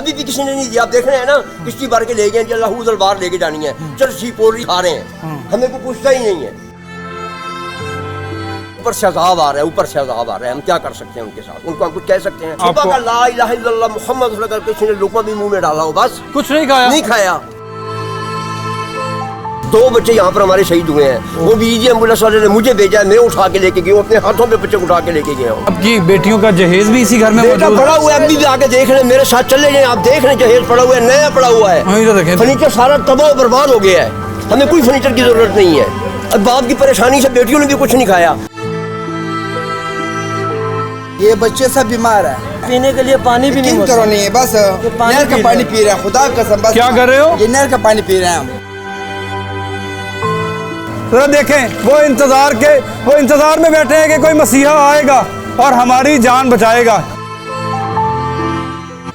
अभी भी किसी ने नहीं दिया। आप देख रहे हैं ना, किश्ती भर के ले गए, अल्लाह बार लेके जानी है, चरसी पोरी खा रहे हैं, हमें कोई पूछता ही नहीं है। ऊपर से अज़ाब आ रहा है, ऊपर से अज़ाब आ रहा है, हम क्या कर सकते हैं उनके साथ? उनको हम कुछ कह सकते हैं? सुबह का ला इलाहा इल्लल्लाह मुहम्मद रसूलुल्लाह करके किसी ने लुक़मा भी मुंह में डाला हो, बस कुछ नहीं खाया, नहीं खाया। 2 बच्चे यहाँ पर हमारे शहीद हुए हैं, वो भी इजी एम्बुलेंस वाले ने मुझे भेजा है, मैं उठा के लेके गया, अपने हाथों पे बच्चे उठा के लेके गया हूँ। आपकी बेटियों का जहेज भी इसी घर में बेटा पड़ा हुआ है, अभी भी आके देख रहे हैं, मेरे साथ चले जाए, आप देख रहे हैं जहेज पड़ा हुआ है, नया पड़ा हुआ है, फर्नीचर सारा तबाह बर्बाद हो गया है, हमें कोई फर्नीचर की जरूरत नहीं है। अब बाप की परेशानी से बेटियों ने भी कुछ नहीं खाया। ये बच्चे सब बीमार है, पीने के लिए पानी भी नहीं करो नहीं है, बस नहर का पानी पी रहे हैं, खुदा कसम। बस क्या कर रहे हो? ये नहर का पानी पी रहे हैं हम। तो देखें, वो इंतजार में बैठे हैं कि कोई मसीहा आएगा और हमारी जान बचाएगा।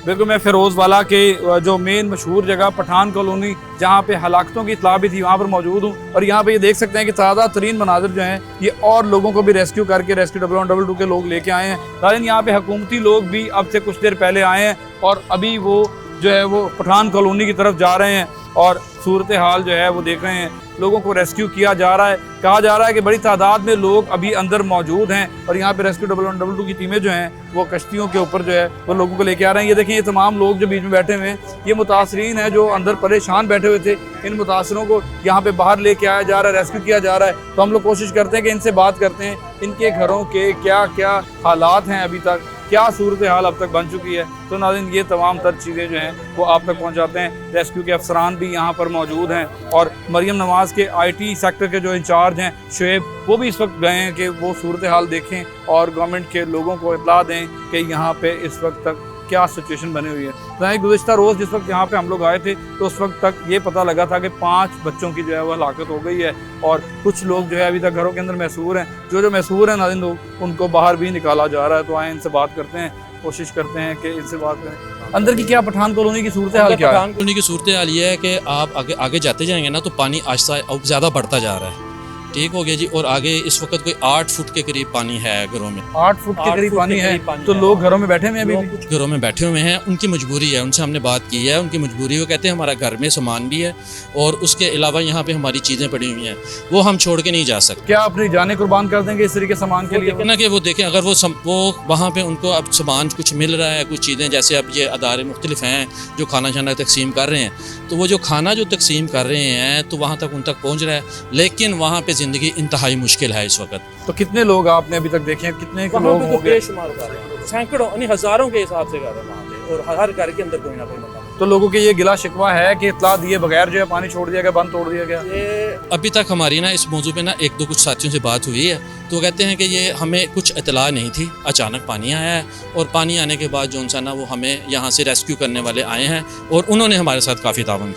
बिल्कुल, मैं फिरोज वाला के जो मेन मशहूर जगह पठान कॉलोनी, जहाँ पे हलाकतों की इत्तला भी थी, वहाँ पर मौजूद हूँ। और यहाँ पे ये देख सकते हैं कि ताज़ा तरीन मनाजिर जो हैं, ये और लोगों को भी रेस्क्यू करके रेस्क्यू 1122 के लोग लेके आए हैं। लेकिन यहाँ पे हुकूमती लोग भी अब से कुछ देर पहले आए हैं और अभी वो जो है वो पठान कॉलोनी की तरफ जा रहे हैं और सूरत हाल जो है वो देख रहे हैं। लोगों को रेस्क्यू किया जा रहा है, कहा जा रहा है कि बड़ी तादाद में लोग अभी अंदर मौजूद हैं और यहाँ पे रेस्क्यू 1122 की टीमें जो हैं वो कश्तियों के ऊपर जो है वो लोगों को लेके आ रहे हैं। ये देखें, ये तमाम लोग जो बीच में बैठे हुए हैं, ये मुतासरीन हैं जो अंदर परेशान बैठे हुए थे। इन मुतासरों को यहाँ पे बाहर लेके आया जा रहा है, रेस्क्यू किया जा रहा है। तो हम लोग कोशिश करते हैं कि इनसे बात करते हैं, इनके घरों के क्या क्या हालात हैं, अभी तक क्या सूरत हाल अब तक बन चुकी है। तो नाज़रीन, ये तमाम तर चीज़ें जो हैं वो आप तक पहुँचाते हैं। रेस्क्यू के अफसरान भी यहाँ पर मौजूद हैं और मरियम नवाज़ के IT सेक्टर के जो इंचार्ज हैं शुएब, वो भी इस वक्त गए हैं कि वो सूरत हाल देखें और गवर्नमेंट के लोगों को इत्तला दें कि यहाँ पे इस वक्त तक क्या सिचुएशन बनी हुई है। तो गुज़िश्ता रोज़ जिस वक्त यहाँ पे हम लोग आए थे तो उस वक्त तक ये पता लगा था कि 5 बच्चों की जो है वो हलाकत हो गई है और कुछ लोग जो है अभी तक घरों के अंदर महसूर हैं। जो महसूर हैं नाज़रीन, लोग उनको बाहर भी निकाला जा रहा है। तो आए इनसे बात करते हैं, कोशिश करते हैं कि इनसे बात करें। अंदर की क्या पठान कॉलोनी की सूरत हाल क्या है? पठान कॉलोनी की सूरत हाल ये है कि आप आगे जाते जाएंगे ना तो पानी आहिस्ता अब ज़्यादा बढ़ता जा रहा है। ठीक हो गया जी। और आगे इस वक्त कोई 8 फुट के करीब पानी है घरों में। 8 फुट के करीब पानी है। तो लोग घरों में बैठे हुए हैं, अभी कुछ घरों में बैठे हुए हैं। उनकी मजबूरी है, उनसे हमने बात की है, उनकी मजबूरी। वो कहते हैं हमारा घर में सामान भी है और उसके अलावा यहाँ पे हमारी चीज़ें पड़ी हुई हैं, वो हम छोड़ के नहीं जा सकते। क्या अपनी जानें कुर्बान कर देंगे इस तरीके सामान के लिए? ना कि वो देखें, अगर वो वहाँ पे उनको अब सामान कुछ मिल रहा है, कुछ चीज़ें जैसे अब ये अदारे मुख्तलिफ हैं जो खाना शाना तकसीम कर रहे हैं, तो वो जो खाना जो तकसीम कर रहे हैं तो वहाँ तक उन तक पहुँच रहा है, लेकिन वहाँ पे ज़िंदगी इंतहाई मुश्किल है इस वक्त। तो कितने लोग आपने अभी तक देखे हैं? कितने लोग हो गए? सैकड़ों यानी हज़ारों के हिसाब से कर रहे हैं वहाँ पे, और हर घर के अंदर कोई ना कोई मतलब। तो लोगों के ये गिला शिकवा है कि इत्तला दिए बगैर जो है पानी छोड़ दिया गया, बंद तोड़ दिया गया। ये अभी तक हमारी ना इस मौजू पे ना 1-2 कुछ साथियों से बात हुई है, तो वो कहते हैं कि ये हमें कुछ इत्तला नहीं थी, अचानक पानी आया है और पानी आने के बाद जो इंसान ना वो हमें यहाँ से रेस्क्यू करने वाले आए हैं और उन्होंने हमारे साथ काफ़ी ताउन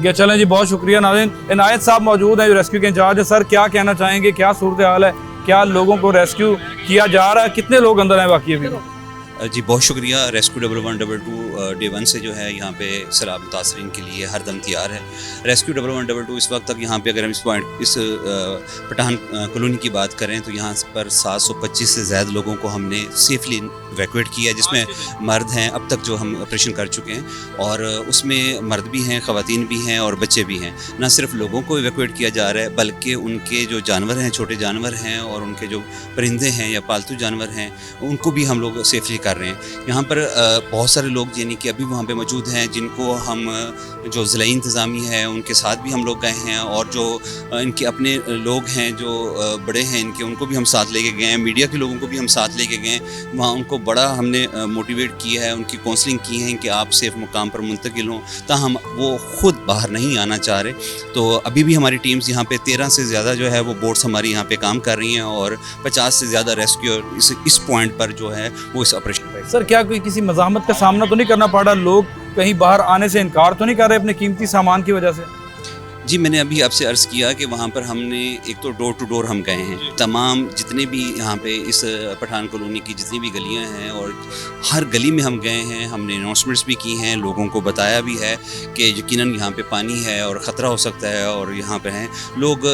किया। चलें जी, बहुत शुक्रिया। नाज़रीन, इनायत साहब मौजूद हैं जो रेस्क्यू के इंचार्ज है। सर, क्या कहना चाहेंगे, क्या सूरत हाल है, क्या लोगों को रेस्क्यू किया जा रहा है, कितने लोग अंदर हैं बाकी अभी? जी बहुत शुक्रिया। रेस्क्यू 1122 डे 1 से जो है यहाँ पे सैलाब मुतासरीन के लिए हर दम तैयार है। रेस्क्यू 1122 इस वक्त तक यहाँ पे अगर हम इस पठान कॉलोनी की बात करें तो यहाँ पर 725 से ज़्यादा लोगों को हमने सेफली इवैक्यूएट किया, जिसमें मर्द हैं अब तक जो हम ऑपरेशन कर चुके हैं, और उसमें मर्द भी हैं, ख़वातीन भी हैं और बच्चे भी हैं। ना सिर्फ लोगों को इवैक्यूएट किया जा रहा है बल्कि उनके जो जानवर हैं, छोटे जानवर हैं और उनके जो परिंदे हैं या पालतू जानवर हैं, उनको भी हम लोग सेफली कर रहे हैं। यहाँ पर बहुत सारे लोग यानी कि अभी वहाँ पे मौजूद हैं जिनको हम जो ज़िलाई इंतज़ामी है उनके साथ भी हम लोग गए हैं, और जो इनके अपने लोग हैं जो बड़े हैं इनके, उनको भी हम साथ लेके गए हैं। मीडिया के लोगों को भी हम साथ लेके गए हैं। वहाँ उनको बड़ा हमने मोटिवेट किया है, उनकी काउंसलिंग की है कि आप सेफ मुकाम पर मुंतकिल हों, ताहम वो ख़ुद बाहर नहीं आना चाह रहे। तो अभी भी हमारी टीम्स यहाँ पे 13 से ज़्यादा जो है वो बोट्स हमारी यहाँ पे काम कर रही हैं और 50 से ज़्यादा रेस्क्यू इस पॉइंट पर जो है वो इस ऑपरेशन। सर, क्या कोई किसी मज़ाहमत का सामना तो नहीं करना पड़ा? लोग कहीं बाहर आने से इनकार तो नहीं कर रहे अपने कीमती सामान की वजह से? जी, मैंने अभी आपसे अर्ज़ किया कि वहाँ पर हमने एक तो डोर टू डोर हम गए हैं, तमाम जितने भी यहाँ पे इस पठान कॉलोनी की जितनी भी गलियाँ हैं और हर गली में हम गए हैं। हमने अनाउंसमेंट्स भी की हैं, लोगों को बताया भी है कि यकीनन यहाँ पे पानी है और ख़तरा हो सकता है और यहाँ पे हैं। लोग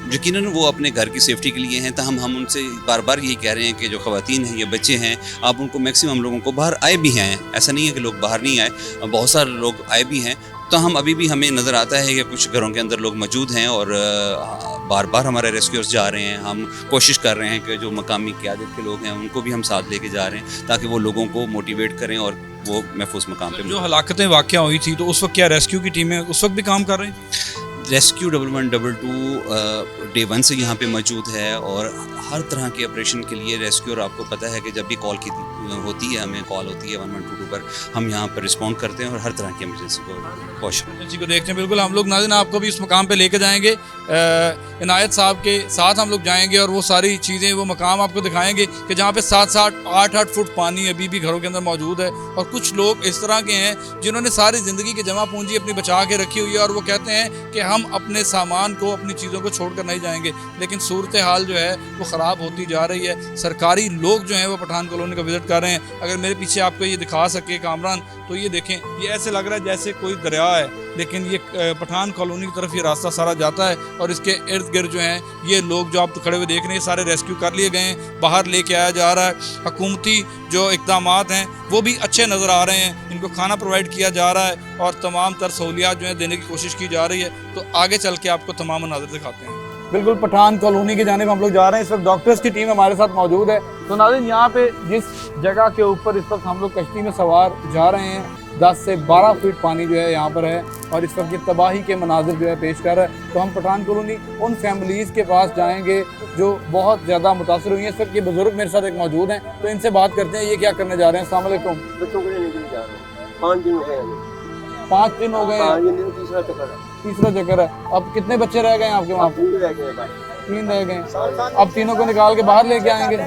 यकीनन वो अपने घर की सेफ्टी के लिए हैं। तो हम उनसे बार बार यही कह रहे हैं कि जो ख़वातीन हैं, ये बच्चे हैं, आप उनको मैक्सिमम लोगों को बाहर आए भी हैं, ऐसा नहीं है कि लोग बाहर नहीं आए, बहुत सारे लोग आए भी हैं। तो हम अभी भी हमें नज़र आता है कि कुछ घरों के अंदर लोग मौजूद हैं और बार बार हमारे रेस्क्यूअर्स जा रहे हैं। हम कोशिश कर रहे हैं कि जो मकामी क़यादत के लोग हैं उनको भी हम साथ लेके जा रहे हैं ताकि वो लोगों को मोटिवेट करें और वो महफूज मकाम पे। जो हलाकतें वाक़या हुई थी तो उस वक्त क्या रेस्क्यू की टीमें उस वक्त भी काम कर रही थी? रेस्क्यू 1122 डे 1 से यहाँ पे मौजूद है और हर तरह के ऑपरेशन के लिए रेस्क्यूअर, आपको पता है कि जब भी कॉल की होती है, हमें कॉल होती है 1122 पर, हम यहाँ पर रिस्पॉन्ड करते हैं और हर तरह की इमरजेंसी को देखते हैं। बिल्कुल हम लोग नाज़रीन आपको भी उस मकाम पे लेके जाएंगे, इनायत साहब के साथ हम लोग जाएंगे और वो सारी चीज़ें, वो मकाम आपको दिखाएंगे कि जहाँ पे 7-7, 8-8 फुट पानी अभी भी घरों के अंदर मौजूद है। और कुछ लोग इस तरह के हैं जिन्होंने सारी ज़िंदगी की जमा पूंजी अपनी बचा के रखी हुई है और वो कहते हैं कि हम अपने सामान को, अपनी चीज़ों को छोड़ कर नहीं जाएंगे। लेकिन सूरत हाल जो है वो ख़राब होती जा रही है। सरकारी लोग जो हैं वो पठान कॉलोनी का विज़िट कर रहे हैं। अगर मेरे पीछे आपको ये दिखा सके कामरान, तो ये देखें, ये ऐसे लग रहा है जैसे कोई दरिया है, लेकिन ये पठान कॉलोनी की तरफ ये रास्ता सारा जाता है और इसके इर्द गिर्द जो हैं ये लोग जो आप खड़े हुए देख रहे हैं सारे रेस्क्यू कर लिए गए हैं, बाहर लेके आया जा रहा है। हुकूमती जो इक़दामात हैं वो भी अच्छे नज़र आ रहे हैं, इनको खाना प्रोवाइड किया जा रहा है और तमाम तर सहूलियात जो है देने की कोशिश की जा रही है। तो आगे चल के आपको तमाम मनाज़िर दिखाते हैं। बिल्कुल पठान कॉलोनी की जानिब हम लोग जा रहे हैं। इस वक्त डॉक्टर्स की टीम हमारे साथ मौजूद है। तो नाज़रीन, यहाँ पे जिस जगह के ऊपर इस वक्त हम लोग कश्ती में सवार जा रहे हैं, 10 से 12 फीट पानी जो है यहाँ पर है और इस वक्त ये तबाही के मनाजिर जो है पेश कर रहा है। तो हम पठान कॉलोनी उन फैमिलीज़ के पास जाएंगे जो बहुत ज़्यादा मुतासर हुई हैं। इस वक्त ये बुजुर्ग मेरे साथ एक मौजूद हैं, तो इनसे बात करते हैं ये क्या करने जा रहे हैं। अस्सलाम वालेकुम। बच्चों को लेने के लिए जा रहे हैं। 5 दिन हो गए हमें। 5 दिन हो गए हैं। तीसरा चक्कर है। अब कितने बच्चे रह गए हैं आपके वहाँ? 3 रह गए। अब तीनों को निकाल के बाहर लेके आएंगे।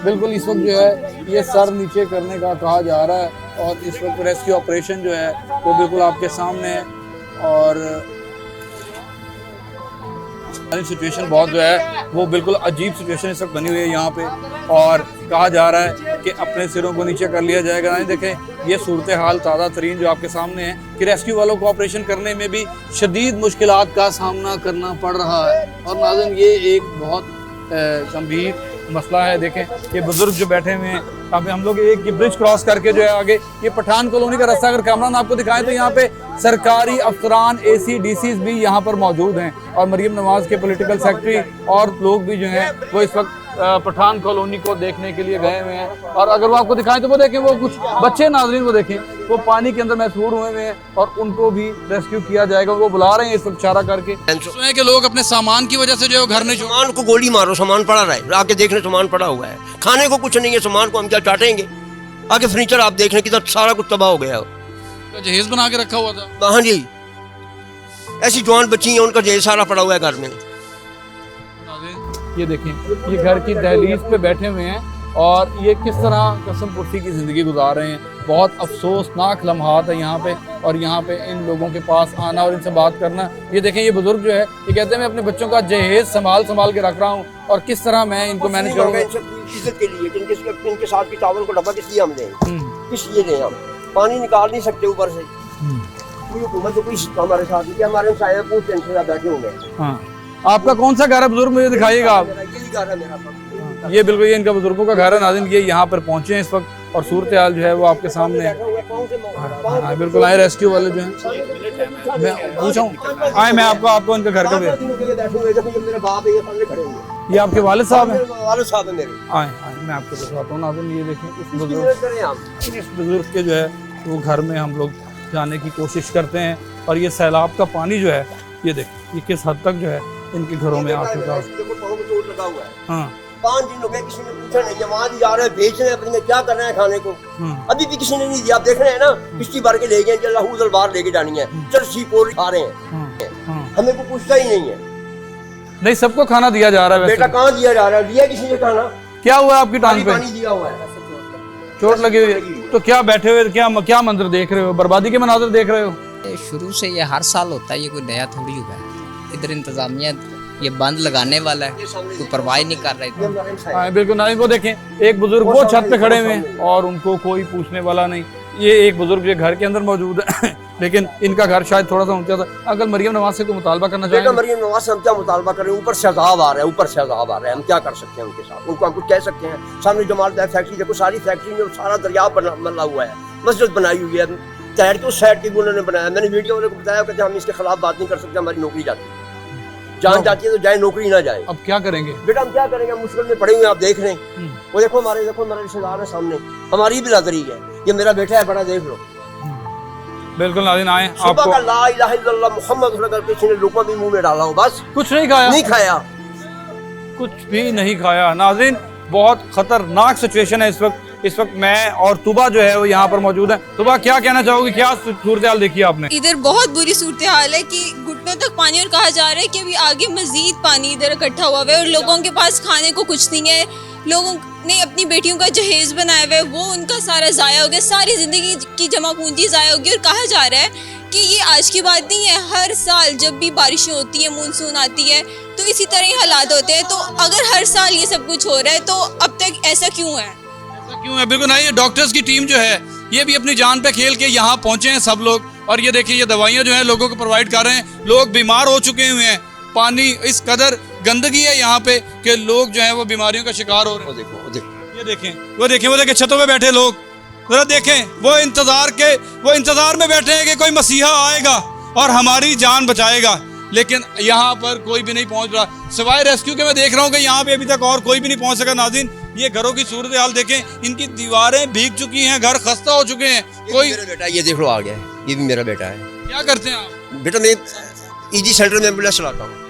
बिल्कुल इस वक्त जो है ये सर नीचे करने का कहा जा रहा है और इस वक्त रेस्क्यू ऑपरेशन जो है वो बिल्कुल आपके सामने है और सिचुएशन बहुत जो है वो बिल्कुल अजीब सिचुएशन इस वक्त बनी हुई है यहाँ पे और कहा जा रहा है कि अपने सिरों को नीचे कर लिया जाएगा। नहीं देखें, ये सूरत हाल ताज़ा तरीन जो आपके सामने है कि रेस्क्यू वालों को ऑपरेशन करने में भी शदीद मुश्किलात का सामना करना पड़ रहा है। और नाज़रीन, ये एक बहुत गंभीर मसला है। देखें, ये बुजुर्ग जो बैठे हुए हैं, अभी हम लोग एक ब्रिज क्रॉस करके जो है आगे ये पठान कॉलोनी का रास्ता, अगर कामरान आपको दिखाएं तो यहाँ पे सरकारी अफसरान, ACDCs भी यहाँ पर मौजूद हैं और मरीम नवाज के पॉलिटिकल सेक्रेटरी और लोग भी जो हैं वो इस वक्त पठान कॉलोनी को देखने के लिए गए हुए हैं। और अगर वो आपको दिखाएं तो वो देखें, वो कुछ बच्चे नाज़रीन वो देखें, वो पानी के अंदर महसूर हुए हुए हैं और उनको भी रेस्क्यू किया जाएगा। वो बुला रहे हैं इस वक्त इशारा करके कि लोग अपने सामान की वजह से जो है घर नहीं, सामान को गोली मारो, सामान पड़ा रहा है, आके देखने सामान पड़ा हुआ है, खाने को कुछ नहीं है, सामान को हम क्या चाटेंगे? आगे फर्नीचर आप देख रहे हैं कितना सारा कुछ तबाह हो गया। तो जहेज बना के रखा हुआ था। हाँ जी, ऐसी जवान बच्ची हैं, उनका जहेज सारा पड़ा हुआ है घर में। ये देखें, ये घर की दहलीज पे बैठे हुए हैं और ये किस तरह कसम पुर्सी की ज़िंदगी गुजार रहे हैं। बहुत अफसोसनाक लम्हात है यहाँ पे और यहाँ पे इन लोगों के पास आना और इनसे बात करना। ये देखें, ये बुजुर्ग जो है ये कहते हैं मैं अपने बच्चों का जहेज संभाल के रख रहा हूँ और किस तरह मैं इनको मैनेज करूँगा। इज्जत के लिए इनके साथ की चावल को डब्बा किस लिए हम दें, किस लिए दें? हम पानी निकाल नहीं सकते ऊपर से, कोई हुकूमत तो कोई हमारे साथ नहीं, हमारे साथ पूछ टेंशन बैठे होंगे। हाँ, आपका कौन सा घर है बुजुर्ग, मुझे दिखाइएगा आप। यही घर है मेरा। ये बिल्कुल ये इनका बुजुर्गों का घर है। नाज़रीन, ये यहाँ पर पहुँचे हैं इस वक्त और सूरत हाल जो है वो आपके सामने है। हाँ, बिल्कुल आए रेस्क्यू वाले जो हैं, मैं पूछूँ आए, मैं आपको इनका घर का भी। ये आपके वालिद साहब हैं? वालिद साहब हैं मेरे। आए मैं आपको दिखाता हूँ। नाज़रीन, ये देखें, इस बुजुर्ग के जो है वो घर में हम लोग जाने की कोशिश करते हैं और ये सैलाब का पानी जो है ये देखें ये किस हद तक जो है इनके घरों में आ चुका है। हाँ, 5 दिन हो गए, किसी ने पूछा नहीं है। वहाँ जा रहे हैं बेच रहे हैं, अपने क्या कर रहे हैं खाने को, अभी भी किसी ने नहीं दिया। आप देख रहे हैं ना, किश्ती भर के ले गए, चल बाहर लेके जानी है, चल सीपोर खा रहे हैं, हमें को पूछता ही नहीं है। नहीं, सबको खाना दिया जा रहा है। बेटा कहाँ दिया जा रहा है? दिया किसी ने खाना? क्या हुआ आपकी टांग पे? पानी दिया हुआ है, चोट लगी हुई है। तो क्या बैठे हुए क्या मंजर देख रहे हो? बर्बादी के मनाज़िर देख रहे हो? शुरू से ये हर साल होता है, ये कोई नया थोड़ी हुआ है। इधर इंतजामिया ये बंद लगाने वाला है, कोई परवाह नहीं कर रहा है। बिल्कुल ना, इनको देखें, एक बुजुर्ग वो छत पे खड़े हुए हैं और उनको कोई पूछने वाला नहीं। ये एक बुजुर्ग जो घर के अंदर मौजूद है लेकिन इनका घर शायद थोड़ा सा ऊंचा था। अंकल मरियम नवाज से कोई मुतालबा करना बेटा चाहेंगे? मरियम नवाज से हम क्या मुतालबा करें, ऊपर से अज़ाब आ रहा है, ऊपर से अज़ाब आ रहा है, हम क्या कर सकते हैं उनके साथ? उनको हम कुछ कह सकते हैं? सामने जमाल फैक्ट्री देखो, सारी फैक्ट्री में सारा दरिया बना हुआ है, मस्जिद बनाई हुई है, शहर के उस साइड की भी उन्होंने बनाया। मैंने वीडियो वाले को बताया कि हम इसके खिलाफ बात नहीं कर सकते, हमारी नौकरी जाती है, जान जाती है तो जाए, नौकरी ना जाए। अब क्या करेंगे बेटा हम क्या करेंगे, हम मुश्किल में पड़े हुए हैं, आप देख रहे हैं। वो देखो हमारे रिश्तेदार है सामने, हमारी बिरादरी है, ये मेरा बेटा है बड़ा, देख लो। बिल्कुल नाज़रीन आए सुबह आपको का ला इलाहा इल्लल्लाह मुहम्मद रसूलुल्लाह करके किसी ने लुक़मा भी मुंह में डाला हो, बस कुछ नहीं खाया, नहीं खाया। कुछ भी नहीं खाया। नाज़रीन बहुत खतरनाक सिचुएशन है इस वक्त। इस वक्त मैं और तुबा जो है वो यहाँ पर मौजूद है। तुबा क्या कहना चाहोगी, क्या सूरत हाल देखी आपने? इधर बहुत बुरी सूरत हाल है कि घुटनों तक पानी, और कहा जा रहा है कि अभी आगे मजीद पानी इधर इकट्ठा हुआ है और लोगों के पास खाने को कुछ नहीं है। लोगों ने अपनी बेटियों का जहेज बनाया हुआ है, वो उनका सारा ज़ाया हो गया, सारी ज़िंदगी की जमा पूंजी ज़ाया होगी। और कहा जा रहा है कि ये आज की बात नहीं है, हर साल जब भी बारिशें होती हैं, मानसून आती है, तो इसी तरह ही हालात होते हैं। तो अगर हर साल ये सब कुछ हो रहा है तो अब तक ऐसा क्यों है? क्यों है? बिल्कुल नहीं, डॉक्टर्स की टीम जो है ये भी अपनी जान पे खेल के यहाँ पहुँचे हैं सब लोग। और ये देखिए ये दवाइयाँ जो है लोगों को प्रोवाइड कर रहे हैं। लोग बीमार हो चुके हुए हैं, पानी इस कदर गंदगी है यहाँ पे कि लोग जो है वो बीमारियों का शिकार हो रहे हैं। ये देखें, वो देखें छतों पे बैठे लोग, जरा देखें, वो इंतजार में बैठे हैं कि कोई मसीहा आएगा और हमारी जान बचाएगा, लेकिन यहाँ पर कोई भी नहीं पहुँच रहा। सिवाय रेस्क्यू के मैं देख रहा हूँ कि यहाँ पे अभी तक और कोई भी नहीं पहुँच सका। नाज़रीन ये घरों की सूरत हाल देखें, इनकी दीवारें भीग चुकी हैं, घर खस्ता हो चुके हैं। कोई मेरा बेटा, ये देख लो आ गया है, ये भी मेरा बेटा है। क्या करते हैं आप? बेटा मैं ईजी सेंटर में एम्बुलेंस चलाता हूँ।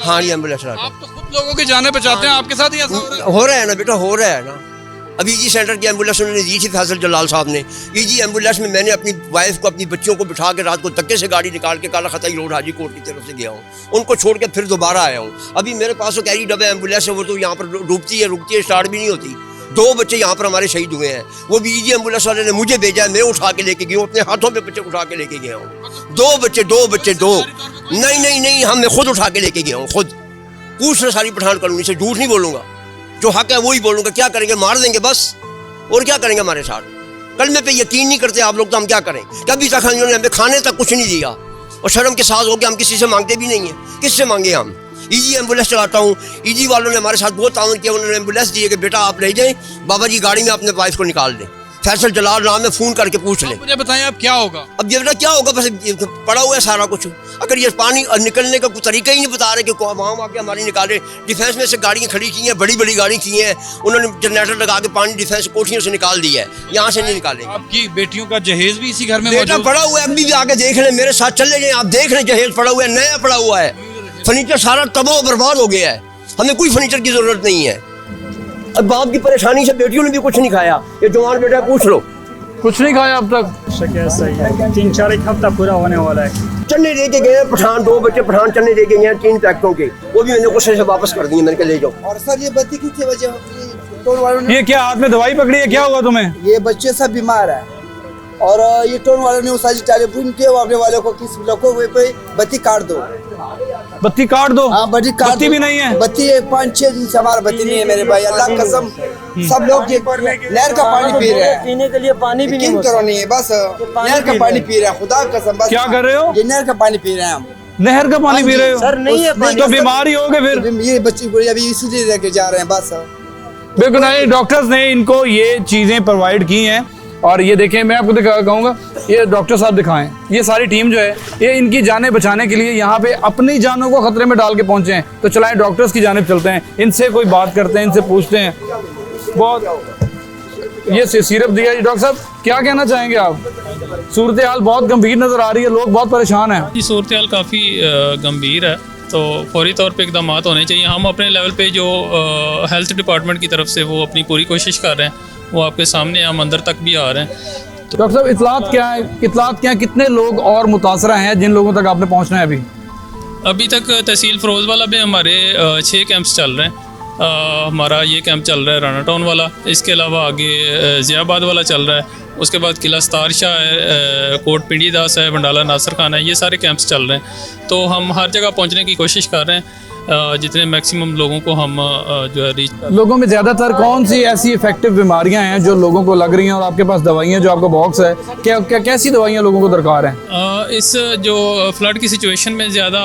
हाँ जी एम्बुलेंस चलाता हूँ। आप तो खुद लोगों की जाने बचाते हैं, आपके साथ ही ऐसा हो रहा है? हो रहा है ना बेटा, हो रहा है ना। अभी ईजी सेंटर की एम्बुलेंस उन्होंने दी थी फैसल जलाल साहब ने। ईजी एम्बुलेंस में मैंने अपनी वाइफ को, अपनी बच्चियों को बिठा के रात को धक्के से गाड़ी निकाल के काला खताई रोड हाजी कोर्ट की तरफ से गया हूँ, उनको छोड़ के फिर दोबारा आया हूँ। अभी मेरे पास तो कैरी डबल एम्बुलेंस है, वो तो यहाँ पर रुकती है, स्टार्ट भी नहीं होती। 2 बच्चे यहाँ पर हमारे शहीद हुए हैं, वो भी ईजी एम्बुलेंस वाले ने मुझे भेजा है, मैं उठा के लेके गया हूँ, अपने हाथों में बच्चे उठा के लेके गया हूँ। 2 बच्चे नहीं, हम मैं खुद उठा के लेके गया हूँ, खुद। पूछ रहे सारी पठान कॉलोनी से, झूठ नहीं बोलूँगा, जो हक है वही बोलूँगा। क्या करेंगे, मार देंगे बस, और क्या करेंगे हमारे साथ? कलमे पे यकीन नहीं करते आप लोग तो हम क्या करें? कभी तक उन्होंने हमें खाने तक कुछ नहीं दिया, और शर्म के साथ हो के हम किसी से मांगते भी नहीं है। किससे मांगे हम? ईजी एम्बुलेंस चलाता हूँ, ईजी वालों ने हमारे साथ बहुत ताउन किया। उन्होंने एम्बुलेंस दी है कि बेटा आप ले जाएं, बाबा जी गाड़ी में अपने वाइफ को निकाल दें, फैसल जलाल नाम में फ़ोन करके पूछ लें। मुझे बताएं अब क्या होगा? अब ये बेटा क्या होगा, बस पड़ा हुआ है सारा कुछ। अगर ये पानी निकलने का कोई तरीका ही नहीं बता रहे कि वहाँ आके हमारी निकाले। डिफेंस में से गाड़ियाँ खड़ी की हैं, बड़ी बड़ी गाड़ी की हैं, उन्होंने जनरेटर लगा के पानी डिफेंस कोठियों से निकाल दिया है, यहाँ से नहीं निकालेंगे। आपकी बेटियों का जहेज भी इसी घर में बेटा मौजूद? पड़ा हुआ है, अभी भी आके देख लें, मेरे साथ चले जाएं, आप देख लें, जहेज पड़ा हुआ है, नया पड़ा हुआ है, फर्नीचर सारा तबाह बर्बाद हो गया है, हमें कोई फर्नीचर की जरूरत नहीं है। अब बाप की परेशानी से बेटियों ने भी कुछ नहीं खाया। ये जवान बेटा पूछ लो, कुछ नहीं खाया अब तक? सही है, 3-4 हफ्ता पूरा होने वाला है। चन्ने दे के गए पठान, 2 बच्चे पठान चन्ने दे के गए 3 पैकेटों के, वो भी मैंने गुस्से से वापस कर दिए, मैंने कहा ले जाओ। और सर ये बत्ती कितने बजे? ये क्या हाथ में दवाई पकड़ी है, क्या हुआ तुम्हें? ये बच्चे सब बीमार है, और ये टोन वालों ने उस टेलीफोन किया वापने वालों को, किस लोगों को बत्ती काट दो, बत्ती काट दो। हाँ बत्ती भी नहीं है। बत्ती 5-6 दिन से हमारा बत्ती नहीं है मेरे भाई, अल्लाह कसम। सब लोग नहर का पानी पी रहे हैं, पीने के लिए पानी भी नहीं है, बस नहर का पानी पी रहे हैं, खुदा कसम। बस क्या कर रहे हो? ये नहर का पानी पी रहे हैं हम। नहर का पानी पी रहे हो? सर नहीं है पानी, तो बीमार ही होगे फिर। ये बच्ची को अभी इसीलिए लेके जा रहे हैं बस। बिल्कुल नहीं, डॉक्टर्स ने इनको ये चीज़ें प्रोवाइड की हैं। और ये देखें, मैं आपको कहूँगा, ये डॉक्टर साहब दिखाएं, ये सारी टीम जो है ये इनकी जानें बचाने के लिए यहाँ पे अपनी जानों को खतरे में डाल के पहुँचे हैं। तो चलाएं डॉक्टर्स की जानिब चलते हैं, इनसे कोई बात करते हैं, इनसे पूछते हैं। बहुत ये सिरप दिया जी, डॉक्टर साहब क्या कहना चाहेंगे आप? सूरत हाल बहुत गंभीर नज़र आ रही है, लोग बहुत परेशान हैं। जी सूरत हाल काफ़ी गंभीर है, तो फौरी तौर पे इकदाम होने चाहिए। हम अपने लेवल पे जो हेल्थ डिपार्टमेंट की तरफ से वो अपनी पूरी कोशिश कर रहे हैं, वो आपके सामने, हम अंदर तक भी आ रहे हैं। तो डॉक्टर साहब इतलात क्या है, कितने लोग और मुतासरा हैं जिन लोगों तक आपने पहुँचना है? अभी तक तहसील फ़िरोज़वाला में हमारे 6 कैंप्स चल रहे हैं। हमारा ये कैंप चल रहा है राना टाउन वाला, इसके अलावा आगे ज़ियाबाद वाला चल रहा है, उसके बाद किला सतार शाह है, कोट पिंडी दास है, बंडाला नासर खान है, ये सारे कैंप्स चल रहे हैं। तो हम हर जगह पहुंचने की कोशिश कर रहे हैं। जितने मैक्सिमम लोगों को हम जो है रीच लोगों में ज़्यादातर कौन सी ऐसी इफेक्टिव बीमारियां हैं जो लोगों को लग रही हैं और आपके पास दवाइयाँ जो आपका बॉक्स है, कैसी दवाइयाँ लोगों को दरकार हैं? इस जो फ्लड की सिचुएशन में ज़्यादा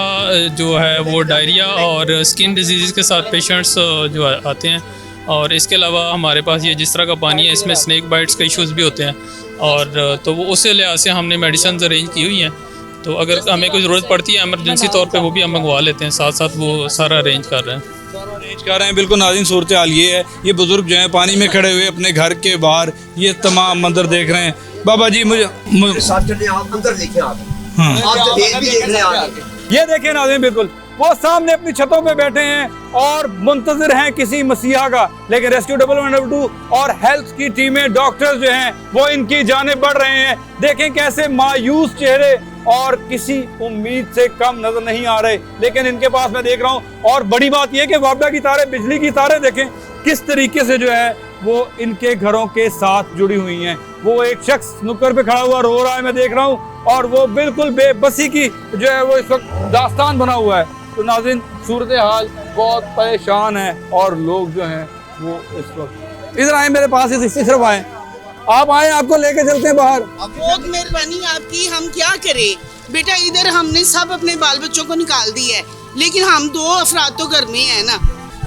जो है वो डायरिया और स्किन डिजीज़ के साथ पेशेंट्स जो आते हैं, और इसके अलावा हमारे पास ये जिस तरह का पानी है इसमें स्नेक बाइट्स के इश्यूज़ भी होते हैं, और तो वो उस लिहाज से हमने मेडिसिन अरेंज की हुई हैं। तो अगर हमें कोई ज़रूरत पड़ती है एमरजेंसी तौर पे वो भी हम मंगवा लेते हैं, साथ साथ वो सारा अरेंज कर रहे हैं। बिल्कुल नाज़रीन, सूरत हाल ये है, ये बुज़ुर्ग जो हैं पानी में खड़े हुए अपने घर के बाहर ये तमाम मंजर देख रहे हैं। बाबा जी मुझे अंदर देखें आप, ये देखें नाज़रीन, बिल्कुल वो सामने अपनी छतों पे बैठे हैं और मुंतज़िर हैं किसी मसीहा का, लेकिन रेस्क्यू 112 और हेल्थ की टीमें, डॉक्टर्स जो हैं वो इनकी जानिब बढ़ रहे हैं। देखें कैसे मायूस चेहरे और किसी उम्मीद से कम नजर नहीं आ रहे, लेकिन इनके पास मैं देख रहा हूँ। और बड़ी बात यह कि वापडा की तारें, बिजली की तारें देखें किस तरीके से जो है वो इनके घरों के साथ जुड़ी हुई हैं। वो एक शख्स नुक्कर पे खड़ा हुआ रो रहा है, मैं देख रहा हूँ, और वो बिल्कुल बेबसी की जो है वो इस वक्त दास्तान बना हुआ है। तो नाज़रीन, सूरत हाल बहुत परेशान है और लोग जो हैं वो इस वक्त इधर आए, मेरे पास इसी तरफ आए, आप आए, आपको लेके चलते हैं बाहर। बहुत मेहरबानी आपकी, हम क्या करें बेटा, इधर हमने सब अपने बाल बच्चों को निकाल दी है, लेकिन हम 2 अफराद तो घर में है ना,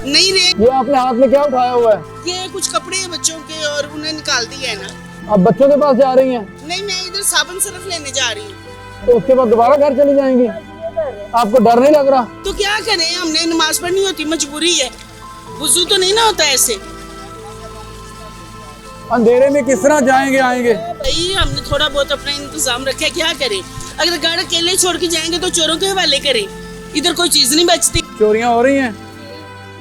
नहीं रहे। ये आपने हाथ में क्या उठाया हुआ है? ये कुछ कपड़े हैं बच्चों के और उन्हें निकाल दिया है ना। अब बच्चों के पास जा रही हैं? नहीं, मैं इधर साबुन सरफ लेने जा रही हूँ। तो उसके बाद दोबारा घर चली जाएंगी? आपको डर नहीं लग रहा? तो क्या करें, हमने नमाज पढ़नी होती, मजबूरी है, वुजू तो नहीं ना होता ऐसे। अंधेरे में किस तरह जाएंगे आएंगे? भाई हमने थोड़ा बहुत अपना इंतजाम रखा है, क्या करें, अगर गाड़ी अकेले छोड़ के जाएंगे तो चोरों के हवाले करें, इधर कोई चीज नहीं बचती। चोरियां हो रही हैं?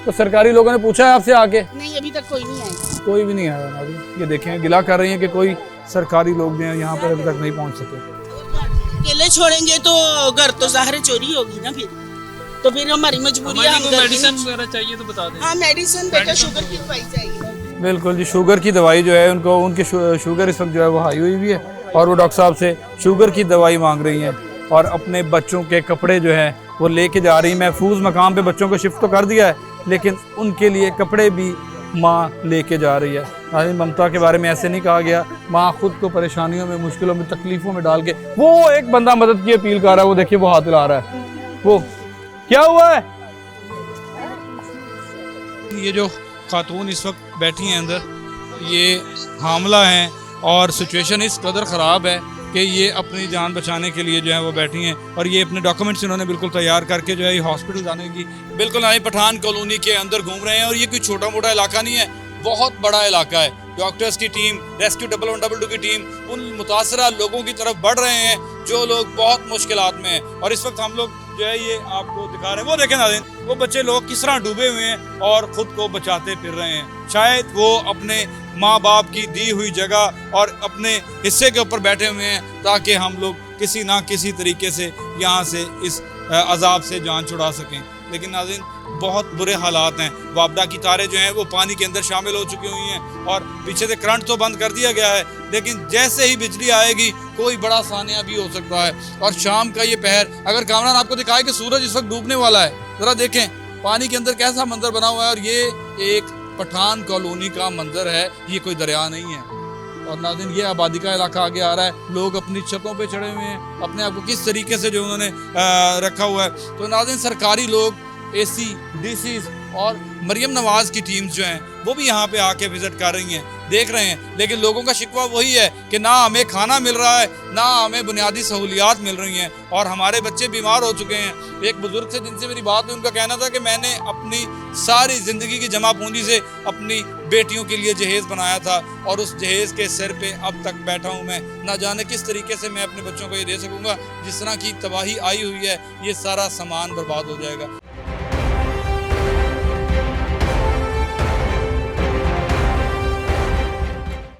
तो सरकारी लोगों ने पूछा है आपसे आके? नहीं, अभी तक कोई नहीं आया। कोई भी नहीं आया। ये देखें, गिला कर रही हैं कि कोई सरकारी लोग जो हैं यहाँ पर अभी तक नहीं पहुँच सके। अकेले छोड़ेंगे तो घर तो ज़ाहिर चोरी होगी ना, तो फिर हमारी मजबूरी है। मेडिसिन वगैरह चाहिए तो बता दें। हाँ, मेडिसिन बेटा, शुगर की दवाई चाहिए। बिल्कुल जी, शुगर की दवाई जो है उनको, उनकी शुगर इस वक्त जो है वो हाई हुई हुई है और वो डॉक्टर साहब से शुगर की दवाई मांग रही हैं और अपने बच्चों के कपड़े जो है वो लेके जा रही हैं। महफूज मकाम पे बच्चों को शिफ्ट तो कर दिया है, लेकिन उनके लिए कपड़े भी माँ लेके जा रही है। नाज़रीन, ममता के बारे में ऐसे नहीं कहा गया, माँ खुद को परेशानियों में, मुश्किलों में, तकलीफ़ों में डाल के, वो एक बंदा मदद की अपील कर रहा है, वो देखिए वो हाथ हिला रहा है। वो क्या हुआ है? ये जो खातून इस वक्त बैठी हैं अंदर, ये हामला हैं और सिचुएशन इस कदर ख़राब है कि ये अपनी जान बचाने के लिए जो है वो बैठी हैं और ये अपने डॉक्यूमेंट्स इन्होंने बिल्कुल तैयार करके जो है ये हॉस्पिटल जाने की बिल्कुल आई पठान कॉलोनी के अंदर घूम रहे हैं। और ये कोई छोटा मोटा इलाका नहीं है, बहुत बड़ा इलाका है। डॉक्टर्स की टीम, रेस्क्यू 112 की टीम उन मुतासरा लोगों की तरफ बढ़ रहे हैं जो लोग बहुत मुश्किलात में हैं। और इस वक्त हम लोग जो है ये आपको दिखा रहे हैं, वो देखें नाज़रीन, वो बच्चे लोग किस तरह डूबे हुए हैं और ख़ुद को बचाते फिर रहे हैं। शायद वो अपने माँ बाप की दी हुई जगह और अपने हिस्से के ऊपर बैठे हुए हैं ताकि हम लोग किसी ना किसी तरीके से यहाँ से इस अजाब से जान छुड़ा सकें। लेकिन नाज़रीन, बहुत बुरे हालात हैं। वापडा की तारें जो हैं वो पानी के अंदर शामिल हो चुकी हुई हैं और पीछे से करंट तो बंद कर दिया गया है, लेकिन जैसे ही बिजली आएगी कोई बड़ा सानिया भी हो सकता है। और शाम का ये पहर, अगर कामरान आपको दिखाए कि सूरज इस वक्त डूबने वाला है, ज़रा देखें पानी के अंदर कैसा मंजर बना हुआ है। और ये एक पठान कॉलोनी का मंजर है, ये कोई दरिया नहीं है। और नाज़रीन, ये आबादी का इलाका आगे आ रहा है, लोग अपनी छतों पे चढ़े हुए हैं, अपने आप को किस तरीके से जो उन्होंने रखा हुआ है। तो नाज़रीन, सरकारी लोग, AC, DCs और मरियम नवाज़ की टीम्स जो हैं वो भी यहाँ पे आके विज़िट कर रही हैं, देख रहे हैं। लेकिन लोगों का शिकवा वही है कि ना हमें खाना मिल रहा है, ना हमें बुनियादी सहूलियात मिल रही हैं और हमारे बच्चे बीमार हो चुके हैं। एक बुज़ुर्ग से जिनसे मेरी बात हुई, उनका कहना था कि मैंने अपनी सारी ज़िंदगी की जमा पूंजी से अपनी बेटियों के लिए जहेज़ बनाया था और उस जहेज़ के सिर पे अब तक बैठा हूँ मैं, ना जाने किस तरीके से मैं अपने बच्चों को ये दे सकूँगा। जिस तरह की तबाही आई हुई है, ये सारा सामान बर्बाद हो जाएगा।